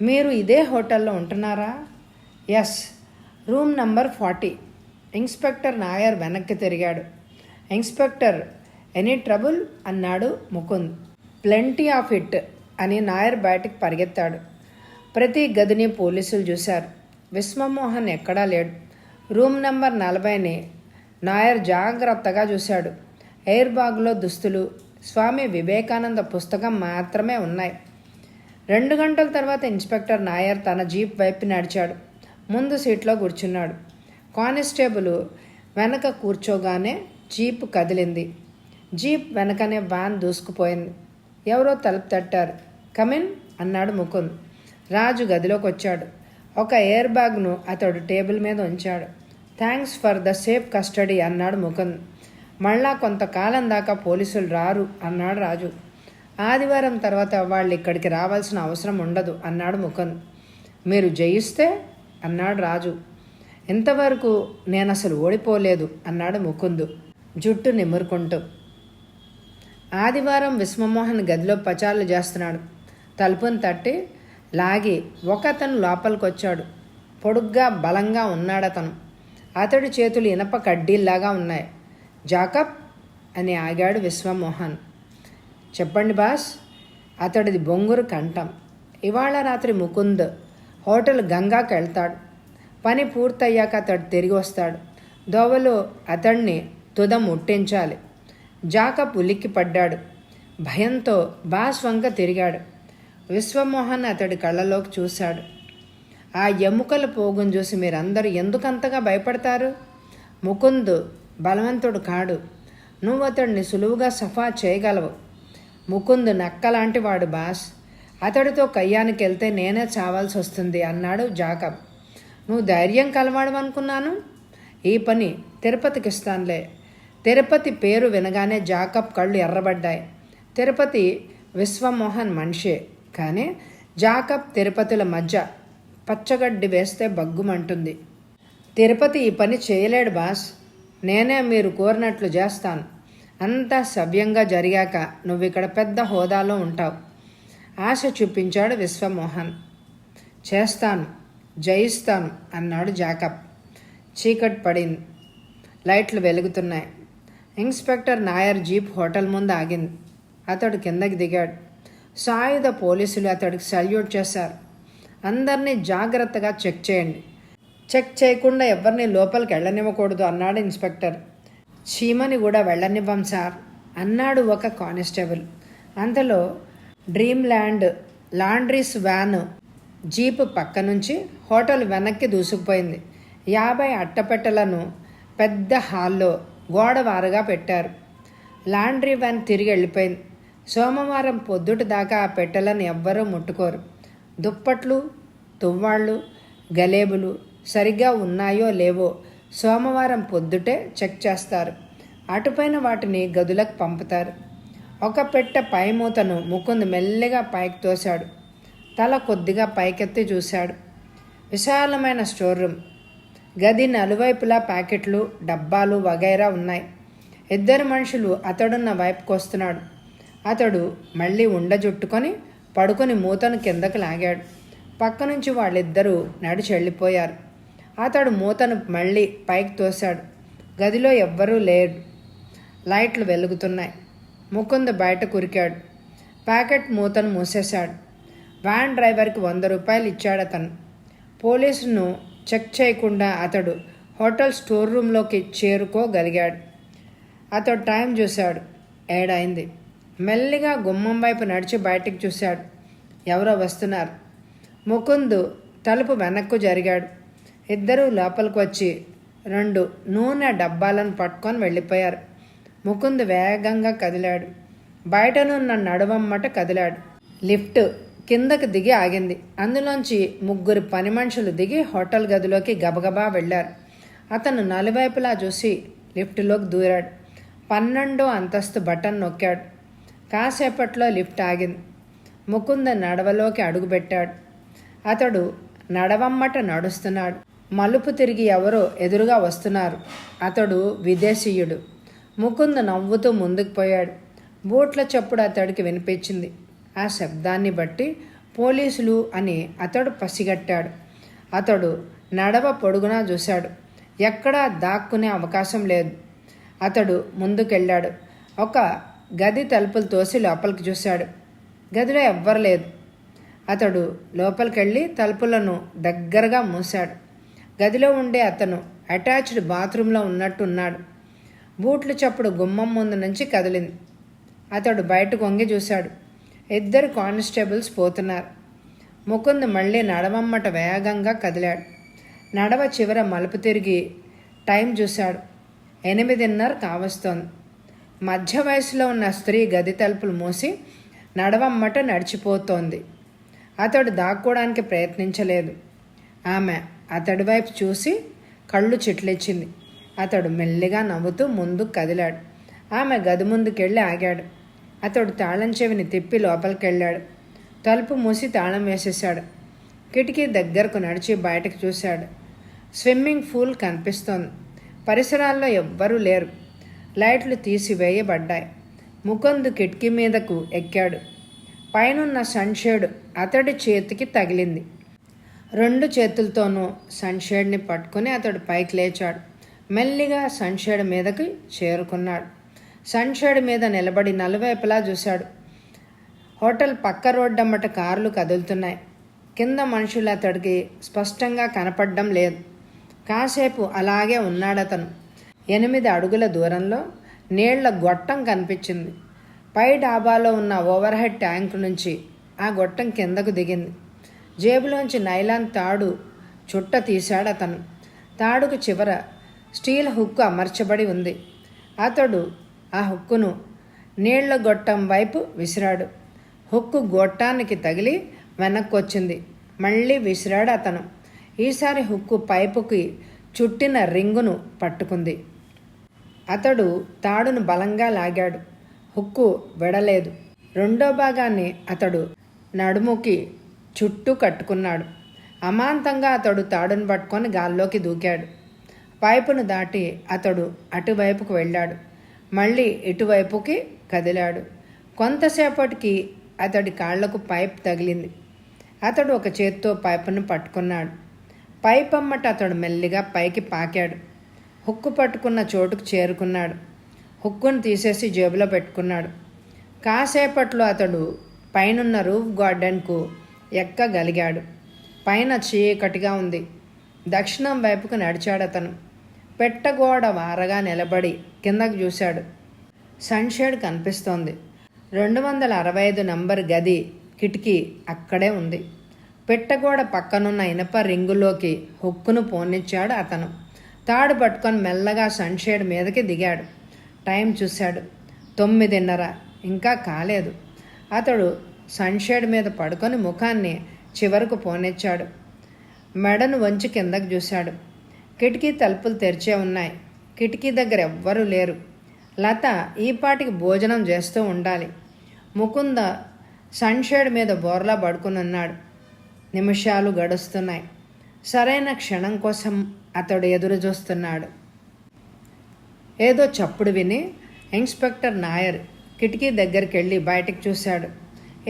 మీరు ఇదే హోటల్లో ఉంటున్నారా? Yes, room number 40. Inspector Nair వెనక్కి తిరిగాడు. ఇన్స్పెక్టర్, ఎనీ ట్రబుల్ అన్నాడు ముకుంద్. ప్లెంటీ ఆఫ్ ఇట్ అని నాయర్ బయటికి పరిగెత్తాడు. ప్రతి గదిని పోలీసులు చూశారు. విశ్వమోహన్ ఎక్కడా లేడు. రూమ్ నంబర్ 40ని నాయర్ జాగ్రత్తగా చూశాడు. ఎయిర్ బాగ్లో దుస్తులు, స్వామి వివేకానంద పుస్తకం మాత్రమే ఉన్నాయి. 2 గంటల తర్వాత ఇన్స్పెక్టర్ నాయర్ తన జీప్ వైపు నడిచాడు. ముందు సీట్లో కూర్చున్నాడు. కానిస్టేబుల్ వెనక కూర్చోగానే జీప్ కదిలింది. జీప్ వెనకనే వ్యాన్ దూసుకుపోయింది. ఎవరో తలుపు తట్టారు. కమిన్ అన్నాడు ముకుంద్. రాజు గదిలోకి వచ్చాడు. ఒక ఎయిర్ బ్యాగ్ను అతడు టేబుల్ మీద ఉంచాడు. Thanks for the safe custody అన్నాడు ముకుంద్. మళ్ళా కొంతకాలం దాకా పోలీసులు రారు అన్నాడు రాజు. ఆదివారం తర్వాత వాళ్ళు ఇక్కడికి రావాల్సిన అవసరం ఉండదు అన్నాడు ముకుంద్. మీరు జయిస్తే అన్నాడు రాజు. ఇంతవరకు నేను అసలు ఓడిపోలేదు అన్నాడు ముకుంద్ జుట్టు నిమురుకుంటూ. ఆదివారం విశ్వమోహన్ గదిలో పచారులు చేస్తున్నాడు. తలుపును తట్టి లాగి ఒకతను లోపలికి వచ్చాడు. పొడుగ్గా బలంగా ఉన్నాడతను. అతడి చేతులు ఇనప కడ్డీల్లాగా ఉన్నాయి. జాకబ్ అని ఆగాడు విశ్వమోహన్. చెప్పండి బాస్. అతడిది బొంగురు కంఠం. ఇవాళ రాత్రి ముకుంద్ హోటల్ గంగాకి వెళ్తాడు. పని పూర్తయ్యాక అతడు తిరిగి వస్తాడు. దోవలో అతడిని తుద ముట్టించాలి. జాకబ్ ఉలిక్కి పడ్డాడు. భయంతో బాస్ వంక తిరిగాడు. విశ్వమోహన్ అతడి కళ్ళలోకి చూశాడు. ఆ ఎముకల పోగును చూసి మీరందరూ ఎందుకంతగా భయపడతారు? ముకుంద్ బలవంతుడు కాడు. నువ్వు అతడిని సులువుగా సఫా చేయగలవు. ముకుంద్ నక్కలాంటి వాడు బాస్. అతడితో కయ్యానికి వెళ్తే నేనే చావాల్సి వస్తుంది అన్నాడు జాకబ్. నువ్వు ధైర్యం కలవాడు అనుకున్నాను. ఈ పని తిరుపతికి ఇస్తానులే. తిరుపతి పేరు వినగానే జాకబ్ కళ్ళు ఎర్రబడ్డాయి. తిరుపతి విశ్వమోహన్ మనిషే, కానీ జాకబ్ తిరుపతిల మధ్య పచ్చగడ్డి వేస్తే బగ్గుమంటుంది. తిరుపతి ఈ పని చేయలేడు బాస్. నేనే మీరు కోరినట్లు చేస్తాను. అంతా సవ్యంగా జరిగాక నువ్విక్కడ పెద్ద హోదాలో ఉంటావు. ఆశ చూపించాడు విశ్వమోహన్. చేస్తాను, జయిస్తాను అన్నాడు జాకబ్. చీకటి పడింది. లైట్లు వెలుగుతున్నాయి. ఇన్స్పెక్టర్ నాయర్ జీప్ హోటల్ ముందు ఆగింది. అతడు కిందకి దిగాడు. సాయుధ పోలీసులు అతడికి సల్యూట్ చేశారు. అందరినీ జాగ్రత్తగా చెక్ చేయండి, చెక్ చేయకుండా ఎవరిని లోపలికి వెళ్ళనివ్వకూడదు అన్నాడు ఇన్స్పెక్టర్. చీమని కూడా వెళ్ళనివ్వం సార్ అన్నాడు ఒక కానిస్టేబుల్. అంతలో dream land laundries van jeep పక్క నుంచి హోటల్ వెనక్కి దూసుకుపోయింది. 50 అట్టపెట్టెలను పెద్ద హాల్లో గోడవారుగా పెట్టారు. లాండ్రీ వ్యాన్ తిరిగి వెళ్ళిపోయింది. సోమవారం పొద్దుటి దాకా ఆ పెట్టెలను ఎవ్వరూ ముట్టుకోరు. దుప్పట్లు, తువ్వాళ్ళు, గలేబులు సరిగ్గా ఉన్నాయో లేవో సోమవారం పొద్దుటే చెక్ చేస్తారు. అటుపైన వాటిని గదులకు పంపుతారు. ఒక పెట్టె పై మూతను ముకుంద్ మెల్లిగా పైకి తోశాడు. తల కొద్దిగా పైకెత్తి చూశాడు. విశాలమైన స్టోర్ రూమ్. గది నలువైపులా ప్యాకెట్లు, డబ్బాలు వగైరా ఉన్నాయి. 2 మనుషులు అతడున్న వైపుకు వస్తున్నాడు. అతడు మళ్ళీ ఉండజుట్టుకొని పడుకొని మూతను కిందకు లాగాడు. పక్క నుంచి వాళ్ళిద్దరూ నడిచి వెళ్ళిపోయారు. అతడు మూతను మళ్ళీ పైకి తోశాడు. గదిలో ఎవ్వరూ లేరు. లైట్లు వెలుగుతున్నాయి. ముకుంద్ బయట కురికాడు. ప్యాకెట్ మూతను మూసేశాడు. వ్యాన్ డ్రైవర్కి 100 రూపాయలు ఇచ్చాడు అతను. పోలీసును చెక్ చేయకుండా అతడు హోటల్ స్టోర్ రూమ్లోకి చేరుకోగలిగాడు. అతడు టైం చూశాడు. 7 అయింది. మెల్లిగా గుమ్మం వైపు నడిచి బయటికి చూశాడు. ఎవరో వస్తున్నారు. ముకుంద్ తలుపు వెనక్కు జరిగాడు. ఇద్దరూ లోపలికి వచ్చి 2 నూనె డబ్బాలను పట్టుకొని వెళ్ళిపోయారు. ముకుంద్ వేగంగా కదిలాడు. బయటనున్న నడువమ్మట కదిలాడు. లిఫ్ట్ కిందకు దిగి ఆగింది. అందులోంచి 3 పని మనుషులు దిగి హోటల్ గదిలోకి గబగబా వెళ్ళారు. అతను నలువైపులా చూసి లిఫ్టులోకి దూరాడు. 12వ అంతస్తు బటన్ నొక్కాడు. కాసేపట్లో లిఫ్ట్ ఆగింది. ముకుంద్ నడవలోకి అడుగుపెట్టాడు. అతడు నడవమ్మట నడుస్తున్నాడు. మలుపు తిరిగి ఎవరో ఎదురుగా వస్తున్నారు. అతడు విదేశీయుడు. ముకుంద్ నవ్వుతూ ముందుకు పోయాడు. బూట్ల చప్పుడు అతడికి వినిపించింది. ఆ శబ్దాన్ని బట్టి పోలీసులు అని అతడు పసిగట్టాడు. అతడు నడవ పొడుగునా చూశాడు. ఎక్కడా దాక్కునే అవకాశం లేదు. అతడు ముందుకెళ్ళాడు. ఒక గది తలుపులు తోసి లోపలికి చూశాడు. గదిలో ఎవ్వరు లేదు. అతడు లోపలికెళ్ళి తలుపులను దగ్గరగా మూశాడు. గదిలో ఉండే అతను అటాచ్డ్ బాత్రూంలో ఉన్నట్టున్నాడు. బూట్లు చప్పుడు గుమ్మం ముందు నుంచి కదిలింది. అతడు బయటకు వంగి చూశాడు. 2 కానిస్టేబుల్స్ పోతున్నారు. ముకుంద్ మళ్ళీ నడవమ్మట వేగంగా కదిలాడు. నడవ చివర మలుపు తిరిగి టైం చూశాడు. 8:30 కావస్తోంది. మధ్య వయసులో ఉన్న స్త్రీ గది తలుపులు మూసి నడవమ్మట నడిచిపోతోంది. అతడు దాక్కోవడానికి ప్రయత్నించలేదు. ఆమె అతడి వైపు చూసి కళ్ళు చిట్లిచ్చింది. అతడు మెల్లిగా నవ్వుతూ ముందుకు కదిలాడు. ఆమె గది ముందుకెళ్ళి ఆగాడు. అతడు తాళం చెవిని తిప్పి లోపలికెళ్ళాడు. తలుపు మూసి తాళం వేసేశాడు. కిటికీ దగ్గరకు నడిచి బయటకు చూశాడు. స్విమ్మింగ్ పూల్ కనిపిస్తోంది. పరిసరాల్లో ఎవ్వరూ లేరు. లైట్లు తీసివేయబడ్డాయి. ముకుంద్ కిటికీ మీదకు ఎక్కాడు. పైనున్న సన్షేడ్ అతడి చేతికి తగిలింది. 2 చేతులతోనూ సన్షేడ్ని పట్టుకుని అతడు పైకి లేచాడు. మెల్లిగా సన్షేడ్ మీదకి చేరుకున్నాడు. సన్షేడ్ మీద నిలబడి నలువైపులా చూశాడు. హోటల్ పక్క రోడ్డమ్మట కార్లు కదులుతున్నాయి. కింద మనుషులు అతడికి స్పష్టంగా కనపడడం లేదు. కాసేపు అలాగే ఉన్నాడతను. 8 అడుగుల దూరంలో నీళ్ల గొట్టం కనిపించింది. పై డాబాలో ఉన్న ఓవర్ హెడ్ ట్యాంకు నుంచి ఆ గొట్టం కిందకు దిగింది. జేబులోంచి నైలాన్ తాడు చుట్ట తీశాడు అతను. తాడుకు చివర స్టీల్ హుక్కు అమర్చబడి ఉంది. అతడు ఆ హుక్కును నీళ్ల గొట్టం వైపు విసిరాడు. హుక్కు గొట్టానికి తగిలి వెనక్కి వచ్చింది. మళ్ళీ విసిరాడు అతను. ఈసారి హుక్కు పైపుకి చుట్టిన రింగును పట్టుకుంది. అతడు తాడును బలంగా లాగాడు. హుక్కు విడలేదు. 2వ భాగాన్ని అతడు నడుముకి చుట్టూ కట్టుకున్నాడు. అమాంతంగా అతడు తాడును పట్టుకొని గాల్లోకి దూకాడు. పైపును దాటి అతడు అటువైపుకు వెళ్ళాడు. మళ్ళీ ఇటువైపుకి కదిలాడు. కొంతసేపటికి అతడి కాళ్లకు పైప్ తగిలింది. అతడు ఒక చేత్తో పైపును పట్టుకున్నాడు. పైప్ అమ్మట అతడు మెల్లిగా పైకి పాకాడు. హుక్కు పట్టుకున్న చోటుకు చేరుకున్నాడు. హుక్కును తీసేసి జేబులో పెట్టుకున్నాడు. కాసేపట్లో అతడు పైనున్న రూఫ్ గార్డెన్కు ఎక్కగలిగాడు. పైన చీకటిగా ఉంది. దక్షిణం వైపుకు నడిచాడు అతను. పెట్టగోడ వారగా నిలబడి కిందకు చూశాడు. సన్షేడ్ కనిపిస్తోంది. 265 నంబర్ గది కిటికీ అక్కడే ఉంది. పెట్టగోడ పక్కనున్న ఇనప రింగులోకి హుక్కును పోనిచ్చాడు అతను. తాడు పట్టుకొని మెల్లగా సన్షేడ్ మీదకి దిగాడు. టైం చూశాడు. 9:30. ఇంకా కాలేదు. అతడు సన్షేడ్ మీద పడుకొని ముఖాన్ని చివరకు పోనిచ్చాడు. మెడను వంచి కిందకు చూశాడు. కిటికీ తలుపులు తెరిచే ఉన్నాయి. కిటికీ దగ్గర ఎవ్వరూ లేరు. లత ఈపాటికి భోజనం చేస్తూ ఉండాలి. ముకుంద సన్షేడ్ మీద బోర్లా పడుకునున్నాడు. నిమిషాలు గడుస్తున్నాయి. సరైన క్షణం కోసం అతడు ఎదురు చూస్తున్నాడు. ఏదో చప్పుడు విని ఇన్స్పెక్టర్ నాయర్ కిటికీ దగ్గరికి వెళ్ళి బయటికి చూశాడు.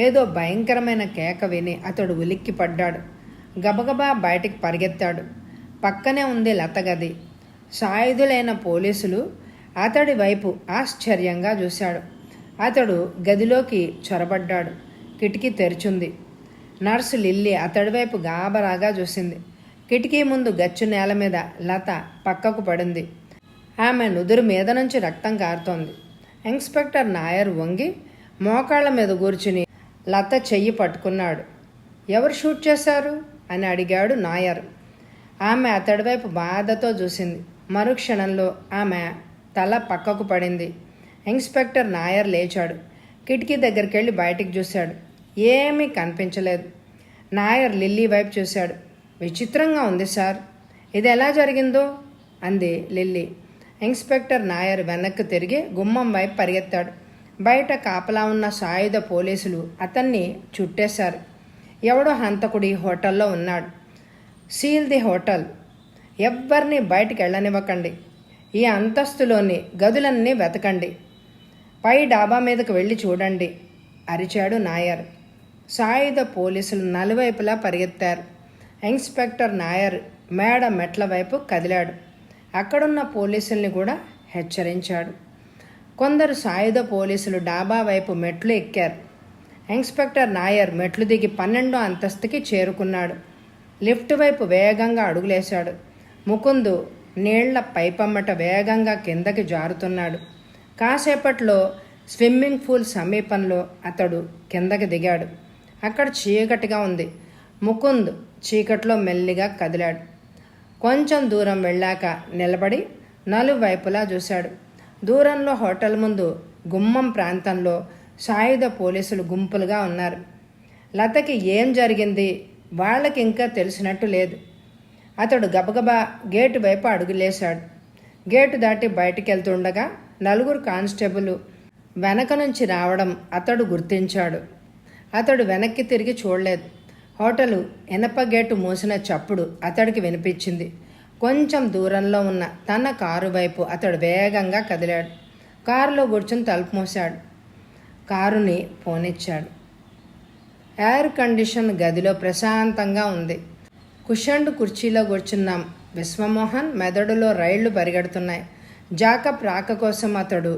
ఏదో భయంకరమైన కేక విని అతడు ఉలిక్కి పడ్డాడు. గబగబా బయటికి పరిగెత్తాడు. పక్కనే ఉంది లత గది. సాయుధులైన పోలీసులు అతడి వైపు ఆశ్చర్యంగా చూశాడు. అతడు గదిలోకి చొరబడ్డాడు. కిటికీ తెరిచుంది. నర్సు లిల్లీ అతడి వైపు గాబరాగా చూసింది. కిటికీ ముందు గచ్చు నేల మీద లత పక్కకు పడింది. ఆమె నుదురు మీద నుంచి రక్తం కారుతోంది. ఇన్స్పెక్టర్ నాయర్ వంగి మోకాళ్ల మీద కూర్చుని లత చెయ్యి పట్టుకున్నాడు. ఎవరు షూట్ చేశారు అని అడిగాడు నాయర్. ఆమె అతడి వైపు బాధతో చూసింది. మరుక్షణంలో ఆమె తల పక్కకు పడింది. ఇన్స్పెక్టర్ నాయర్ లేచాడు. కిటికీ దగ్గరికి వెళ్ళి బయటికి చూశాడు. ఏమీ కనిపించలేదు. నాయర్ లిల్లీ వైపు చూశాడు. విచిత్రంగా ఉంది సార్, ఇది ఎలా జరిగిందో అంది లిల్లీ. ఇన్స్పెక్టర్ నాయర్ వెనక్కి తిరిగి గుమ్మం వైపు పరిగెత్తాడు. బయట కాపలా ఉన్న సాయుధ పోలీసులు అతన్ని చుట్టేశారు. ఎవడో హంతకుడి హోటల్లో ఉన్నాడు. Seal the hotel. ఎవ్వరినీ బయటికి వెళ్ళనివ్వకండి. ఈ అంతస్తులోని గదులన్నీ వెతకండి. పై డాబా మీదకు వెళ్ళి చూడండి అరిచాడు నాయర్. సాయుధ పోలీసులు నలువైపులా పరిగెత్తారు. ఇన్స్పెక్టర్ నాయర్ మేడ మెట్ల వైపు కదిలాడు. అక్కడున్న పోలీసుల్ని కూడా హెచ్చరించాడు. కొందరు సాయుధ పోలీసులు డాబా వైపు మెట్లు ఎక్కారు. ఇన్స్పెక్టర్ నాయర్ మెట్లు దిగి 12వ అంతస్తుకి చేరుకున్నాడు. లిఫ్ట్ వైపు వేగంగా అడుగులేశాడు. ముకుందు నీళ్ల పైపమ్మట వేగంగా కిందకి జారుతున్నాడు. కాసేపట్లో స్విమ్మింగ్ పూల్ సమీపంలో అతడు కిందకి దిగాడు. అక్కడ చీకటిగా ఉంది. ముకుంద్ చీకట్లో మెల్లిగా కదిలాడు. కొంచెం దూరం వెళ్ళాక నిలబడి నలువైపులా చూశాడు. దూరంలో హోటల్ ముందు గుమ్మం ప్రాంతంలో సాయుధ పోలీసులు గుంపులుగా ఉన్నారు. లతకి ఏం జరిగింది వాళ్ళకి ఇంకా తెలిసినట్టు లేదు. అతడు గబగబా గేటు వైపు అడుగులేశాడు. గేటు దాటి బయటికి వెళ్తుండగా 4 కానిస్టేబుల్ వెనక నుంచి రావడం అతడు గుర్తించాడు. అతడు వెనక్కి తిరిగి చూడలేదు. హోటలు ఇనప గేటు మూసిన చప్పుడు అతడికి వినిపించింది. కొంచెం దూరంలో ఉన్న తన కారు వైపు అతడు వేగంగా కదిలాడు. కారులో కూర్చుని తలుపు మూశాడు. కారుని పోనిచ్చాడు. ఎయిర్ కండిషన్ గదిలో ప్రశాంతంగా ఉంది. కుషన్డ్ కుర్చీలో కూర్చున్న విశ్వమోహన్ మెదడులో రైళ్లు పరిగెడుతున్నాయి. జాకబ్ రాక కోసం అతడు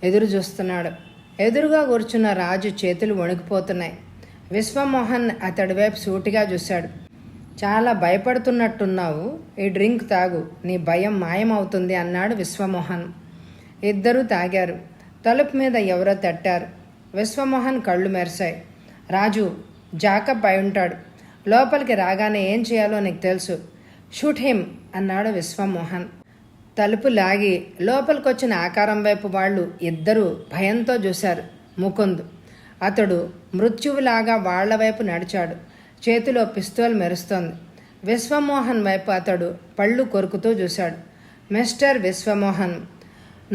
ఎదురు చూస్తున్నాడు. ఎదురుగా కూర్చున్న రాజు చేతులు వణికిపోతున్నాయి. విశ్వమోహన్ అతడి వైపు సూటిగా చూశాడు. చాలా భయపడుతున్నట్టున్నావు. ఈ డ్రింక్ తాగు, నీ భయం మాయమవుతుంది అన్నాడు విశ్వమోహన్. ఇద్దరూ తాగారు. తలుపు మీద ఎవరో తట్టారు. విశ్వమోహన్ కళ్ళు మెరిశాయి. రాజు, జాకబ్ అయి ఉంటాడు. లోపలికి రాగానే ఏం చేయాలో నీకు తెలుసు. షూట్ హిమ్ అన్నాడు విశ్వమోహన్. తలుపు లాగి లోపలికొచ్చిన ఆకారం వైపు వాళ్ళు ఇద్దరూ భయంతో చూశారు. ముకుంద్ అతడు మృత్యువులాగా వాళ్ల వైపు నడిచాడు. చేతిలో పిస్తోల్ మెరుస్తోంది. విశ్వమోహన్ వైపు అతడు పళ్ళు కొరుకుతూ చూశాడు. మిస్టర్ విశ్వమోహన్,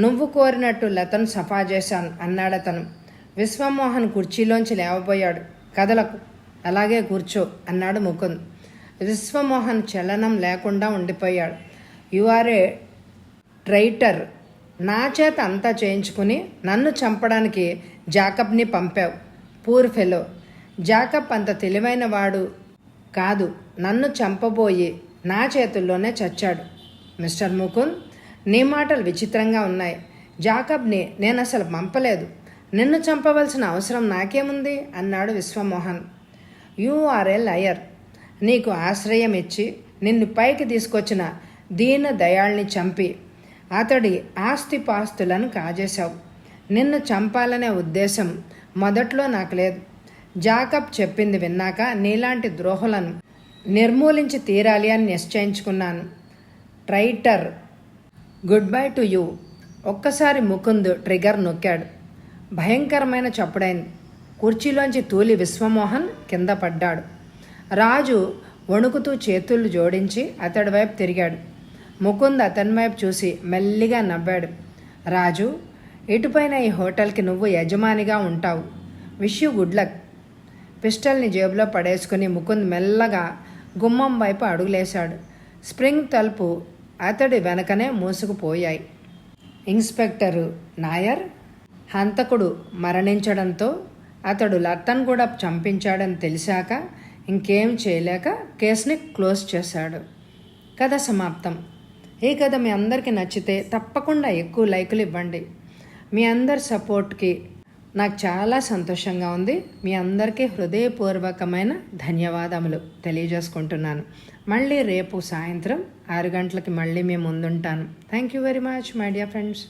నువ్వు కోరినట్టు లతను సఫా చేశాను అన్నాడతను. విశ్వమోహన్ కుర్చీలోంచి లేవబోయాడు. కదలకు, అలాగే కూర్చో అన్నాడు ముకుంద్. విశ్వమోహన్ చలనం లేకుండా ఉండిపోయాడు. You are a traitor. నా చేత అంతా చేయించుకుని నన్ను చంపడానికి జాకబ్ని పంపావు. Poor fellow. జాకబ్ అంత తెలివైన వాడు కాదు. నన్ను చంపబోయి నా చేతుల్లోనే చచ్చాడు. మిస్టర్ ముకుంద్, నీ మాటలు విచిత్రంగా ఉన్నాయి. జాకబ్ని నేను అసలు పంపలేదు. నిన్ను చంపవలసిన అవసరం నాకేముంది అన్నాడు Vishwamohan. You are a liar. నీకు ఆశ్రయం ఇచ్చి నిన్ను పైకి తీసుకొచ్చిన దీన దయాల్ని చంపి అతడి ఆస్తిపాస్తులను కాజేశావు. నిన్ను చంపాలనే ఉద్దేశం మొదట్లో నాకు లేదు. జాకబ్ చెప్పింది విన్నాక నీలాంటి ద్రోహులను నిర్మూలించి తీరాలి అని నిశ్చయించుకున్నాను. Traitor. Good bye to you. ఒక్కసారి ముకుంద్ ట్రిగర్ నొక్కాడు. భయంకరమైన చప్పుడైంది. కుర్చీలోంచి తూలి విశ్వమోహన్ కింద పడ్డాడు. రాజు వణుకుతూ చేతులు జోడించి అతడి వైపు తిరిగాడు. ముకుంద్ అతని వైపు చూసి మెల్లిగా నవ్వాడు. రాజు, ఇటుపైన ఈ హోటల్కి నువ్వు యజమానిగా ఉంటావు. Wish you good luck. పిస్టల్ని జేబులో పడేసుకుని ముకుంద్ మెల్లగా గుమ్మం వైపు అడుగులేశాడు. స్ప్రింగ్ తలుపు అతడి వెనకనే మూసుకుపోయాయి. ఇన్స్పెక్టరు నాయర్ హంతకుడు మరణించడంతో అతడు లతన్ కూడా చంపించాడని తెలిసాక ఇంకేం చేయలేక కేసుని క్లోజ్ చేశాడు. కథ సమాప్తం. ఈ కథ మీ అందరికీ నచ్చితే తప్పకుండా ఎక్కువ లైకులు ఇవ్వండి. మీ అందరి సపోర్ట్కి నాకు చాలా సంతోషంగా ఉంది. మీ అందరికీ హృదయపూర్వకమైన ధన్యవాదములు తెలియజేసుకుంటున్నాను. మళ్ళీ రేపు సాయంత్రం 6 గంటలకి మళ్ళీ మేము ముందుంటాను. Thank you very much my dear friends.